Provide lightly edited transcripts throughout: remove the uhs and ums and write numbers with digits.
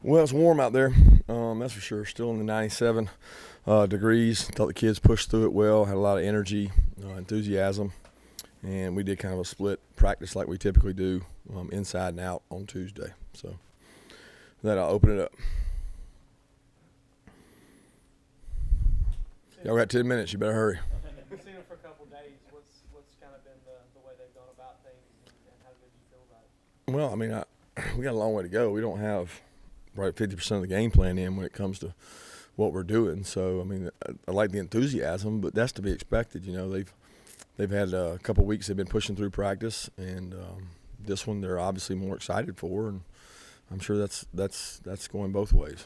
Well, it's warm out there, that's for sure. Still in the 97 degrees. Thought the kids pushed through it well, had a lot of energy, enthusiasm, and we did kind of a split practice like we typically do, inside and out on Tuesday. So then I'll open it up. Y'all got 10 minutes. You better hurry. We've seen them for a couple of days. What's kind of been the way they've gone about things, and how good do you feel about it? Well, I mean, we got a long way to go. We don't have probably 50% of the game plan in when it comes to what we're doing. So, I mean, I like the enthusiasm, but that's to be expected. You know, they've had a couple of weeks they've been pushing through practice, and this one they're obviously more excited for, and I'm sure that's going both ways.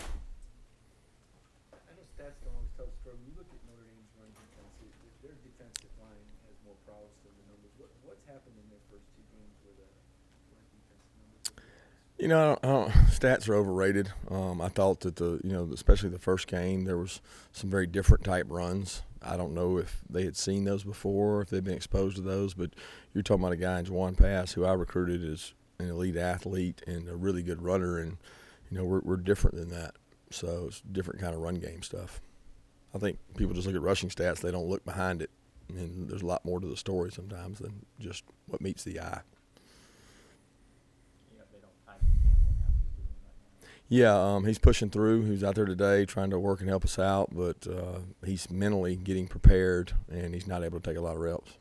I know stats don't always tell the story. When you look at Notre Dame's run defense, their defensive line has more prowess than the numbers. What's happened in their first two games where the run defensive numbers have been? You know, stats are overrated. I thought that especially the first game, there was some very different type runs. I don't know if they had seen those before, if they'd been exposed to those, but you're talking about a guy in Juwan Pass who I recruited as an elite athlete and a really good runner, and we're different than that. So it's different kind of run game stuff. I think people just look at rushing stats; they don't look behind it, and there's a lot more to the story sometimes than just what meets the eye. They don't time Campbell and how he's doing right now. Yeah, he's pushing through. He was out there today trying to work and help us out, but he's mentally getting prepared, and he's not able to take a lot of reps.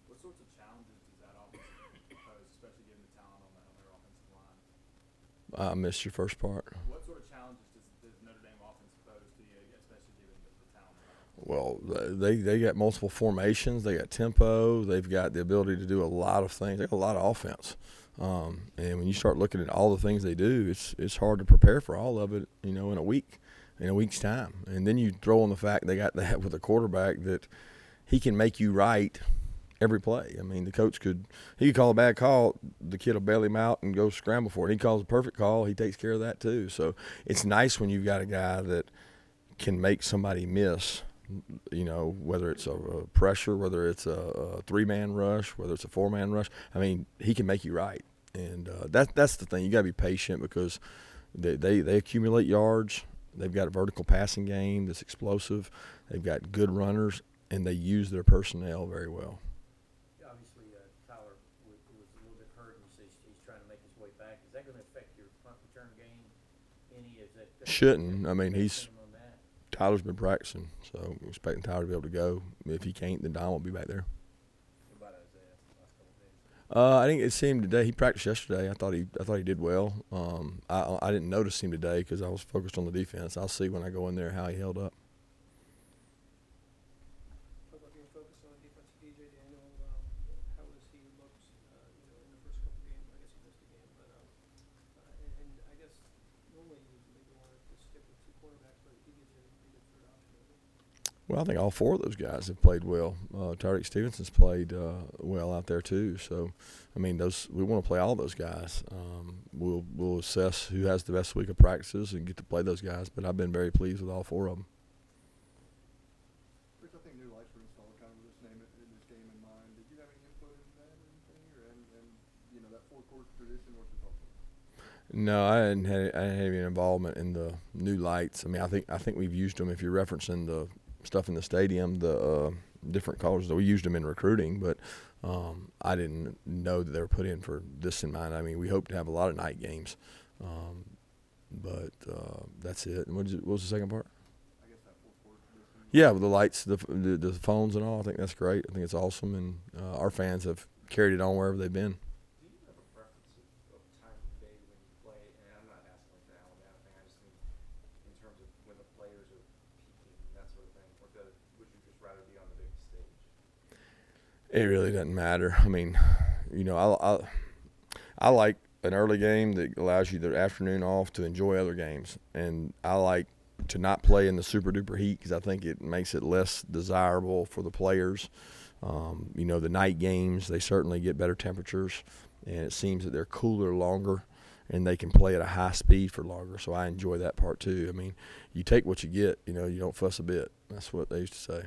What sorts of challenges does that offense pose, especially given the talent on their offensive line? I missed your first part. What sort of challenges does Notre Dame offense pose to you, especially given the talent? Well, they got multiple formations. They got tempo. They've got the ability to do a lot of things. They got a lot of offense. And when you start looking at all the things they do, it's hard to prepare for all of it, in a week's time. And then you throw in the fact they got that with a quarterback that he can make you right every play. I mean, the coach could call a bad call, the kid will bail him out and go scramble for it. He calls a perfect call, he takes care of that too. So it's nice when you've got a guy that can make somebody miss. Whether it's a pressure, whether it's a three-man rush, whether it's a four-man rush. I mean, he can make you right. And that's the thing. You got to be patient because they accumulate yards. They've got a vertical passing game that's explosive. They've got good runners, and they use their personnel very well. Obviously, Tyler was a little bit hurt, and you say he's trying to make his way back. Is that going to affect your punt return game any? Shouldn't. I mean, he's – Tyler's been practicing, so we're expecting Tyler to be able to go. If he can't, then Don will be back there. What about Isaiah the last couple of days? I think it seemed today. He practiced yesterday. I thought he did well. I didn't notice him today because I was focused on the defense. I'll see when I go in there how he held up. Talk about being focused on the defense, DJ Daniel. How has he looked, in the first couple games? I guess he missed a game, but and I guess normally you maybe want to stick with two quarterbacks, but he gives you a pretty good third option. Well, I think all four of those guys have played well. Tyreek Stevenson's played well out there too. So, I mean, we want to play all those guys. We'll assess who has the best week of practices and get to play those guys. But I've been very pleased with all four of them. Rich, I think new lights were installed, kind of just name it in this game in mind. Did you have any input into that or anything, and that four-quarter tradition? What's your thoughts on that? No, I didn't have any involvement in the new lights. I mean, I think we've used them. If you're referencing the stuff in the stadium, the different colors, we used them in recruiting, but I didn't know that they were put in for this in mind. I mean, we hope to have a lot of night games, but that's it. And what was the second part? I guess that four-quarter tradition. Yeah, with the lights, the phones and all. I think that's great. I think it's awesome, and our fans have carried it on wherever they've been. Do you have a preference of time of day when you play? And I'm not asking like the Alabama thing. I just mean in terms of when the players are peaking and that sort of thing. Or would you just rather be on the big stage? It really doesn't matter. I mean, I like an early game that allows you the afternoon off to enjoy other games, and I like to not play in the super duper heat because I think it makes it less desirable for the players. The night games, they certainly get better temperatures, and it seems that they're cooler longer, and they can play at a high speed for longer. So I enjoy that part too. I mean, you take what you get. You don't fuss a bit. That's what they used to say.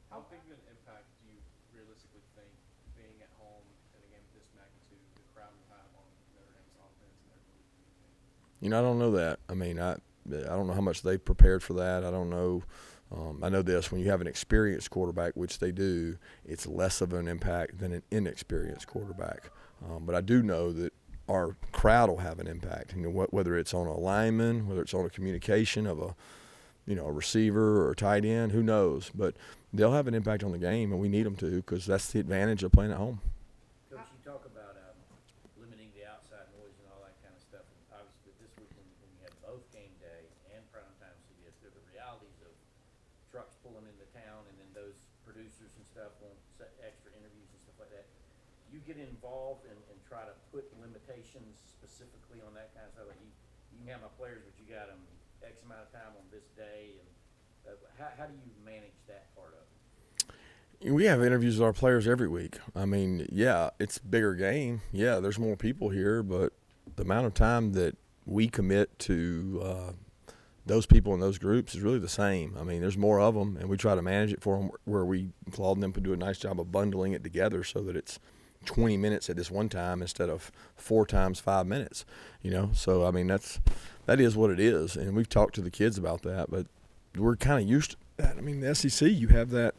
How big of an impact do you realistically think being at home in a game of this magnitude, the crowd will have on Notre Dame's offense and their ability to communicate? I don't know that. I mean, I don't know how much they've prepared for that. I don't know. I know this: when you have an experienced quarterback, which they do, it's less of an impact than an inexperienced quarterback. But I do know that our crowd will have an impact. Whether it's on a lineman, whether it's on a communication of a receiver or a tight end, who knows? But they'll have an impact on the game, and we need them to, because that's the advantage of playing at home. Coach, you talk about limiting the outside noise and all that kind of stuff. And obviously, this week when you had both game day and primetime CBS, there are the realities of trucks pulling into town, and then those producers and stuff want extra interviews and stuff like that. Do you get involved and try to put limitations specifically on that kind of stuff? Like you can have my players, but you got them X amount of time on this day, and how do you manage that part of it? We have interviews with our players every week. I mean, yeah, it's a bigger game. Yeah, there's more people here, but the amount of time that we commit to those people in those groups is really the same. I mean, there's more of them, and we try to manage it for them where we, Claude and them, can do a nice job of bundling it together so that it's 20 minutes at this one time instead of 4 times 5 minutes, So, I mean, that is what it is, and we've talked to the kids about that, but we're kind of used to that. I mean, the SEC, you have that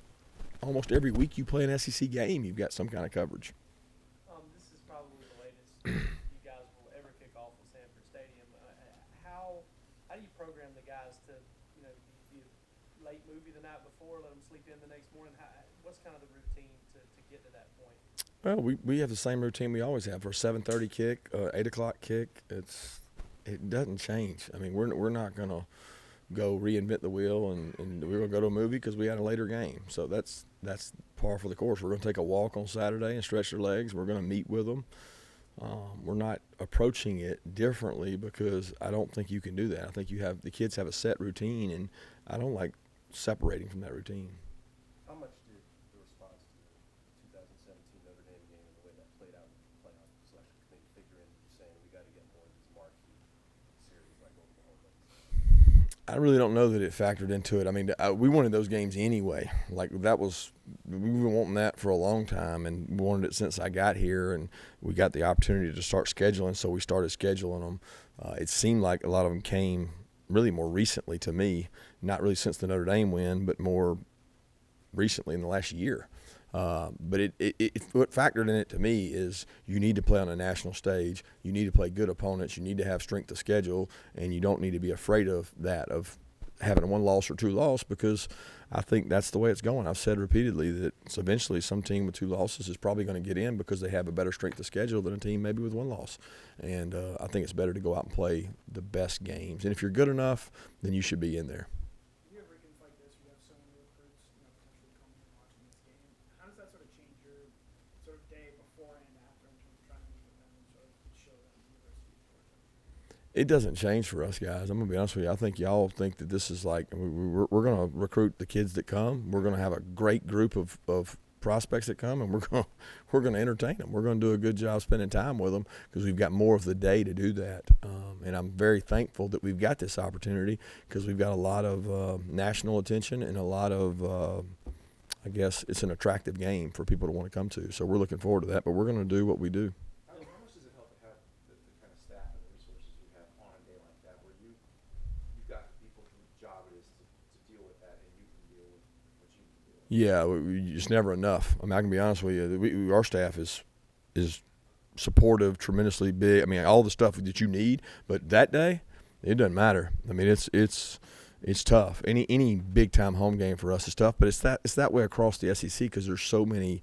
almost every week you play an SEC game, you've got some kind of coverage. This is probably the latest you guys will ever kick off in Sanford Stadium. How do you program the guys to, do you late movie the night before, let them sleep in the next morning? What's kind of the routine to get to that point? Well, we have the same routine we always have for a 7:30 kick, 8 o'clock kick. It doesn't change. I mean, we're not going to go reinvent the wheel and we're going to go to a movie because we had a later game. So that's par for the course. We're going to take a walk on Saturday and stretch their legs. We're going to meet with them. We're not approaching it differently because I don't think you can do that. I think the kids have a set routine, and I don't like separating from that routine. How much did the response to the 2017 Notre Dame game and the way that played out in the playoff selection committee figure into saying we got to get more of these marquee series like Oklahoma? I really don't know that it factored into it. I mean, we wanted those games anyway. Like, we've been wanting that for a long time, and we wanted it since I got here, and we got the opportunity to start scheduling, so we started scheduling them. It seemed like a lot of them came really more recently to me, not really since the Notre Dame win, but more recently in the last year. But what factored in it to me is you need to play on a national stage. You need to play good opponents. You need to have strength of schedule, and you don't need to be afraid of that, of having a 1 loss or 2 loss, because I think that's the way it's going. I've said repeatedly that eventually some team with 2 losses is probably going to get in because they have a better strength of schedule than a team maybe with 1 loss. And I think it's better to go out and play the best games. And if you're good enough, then you should be in there. You have weekends like this, you have so many recruits, potentially coming and watching this game. How does that sort of change your sort of day before and after in terms of trying to meet with them and sort of show them the university for them? It doesn't change for us guys. I'm gonna be honest with you. I think y'all think that this is like we're going to recruit the kids that come. We're going to have a great group of prospects that come, and we're going to entertain them. We're going to do a good job spending time with them because we've got more of the day to do that. And I'm very thankful that we've got this opportunity because we've got a lot of national attention and a lot of I guess it's an attractive game for people to want to come to. So we're looking forward to that. But we're going to do what we do. How much does it help to have the kind of staff and the resources you have on a day like that, where you've got people whose job it is to deal with that, and you can deal with what you can deal with? Yeah, it's never enough. I mean, I can be honest with you. Our staff is supportive, tremendously big. I mean, all the stuff that you need. But that day, it doesn't matter. I mean, it's tough. Any big time home game for us is tough. But it's that way across the SEC because there's so many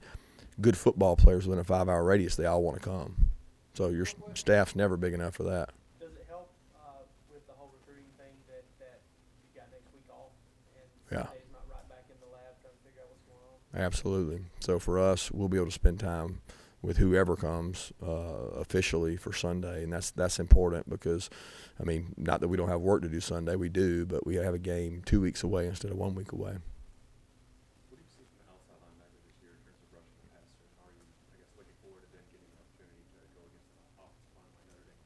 good football players within a 5-hour radius. They all want to come. So your staff's never big enough for that. Does it help with the whole recruiting thing that you got next week off and Yeah. Sunday's not right back in the lab trying to figure out what's going on? Absolutely. So for us, we'll be able to spend time with whoever comes officially for Sunday, and that's important because, I mean, not that we don't have work to do Sunday, we do, but we have a game 2 weeks away instead of 1 week away. What do you see from the outside linebacker this year in terms of rushing the passer? How are you, I guess, looking forward to them getting an opportunity to go against an offensive line like Notre Dame?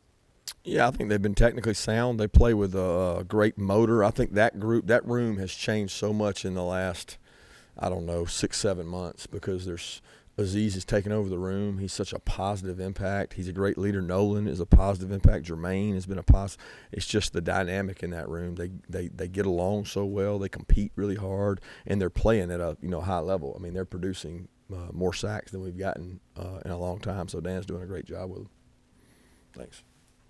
Yeah, I think they've been technically sound. They play with a great motor. I think that room has changed so much in the last, 6-7 months because there's Aziz has taken over the room. He's such a positive impact. He's a great leader. Nolan is a positive impact. Jermaine has been a positive. It's just the dynamic in that room. They get along so well. They compete really hard, and they're playing at a high level. I mean, they're producing more sacks than we've gotten in a long time. So Dan's doing a great job with them. Thanks.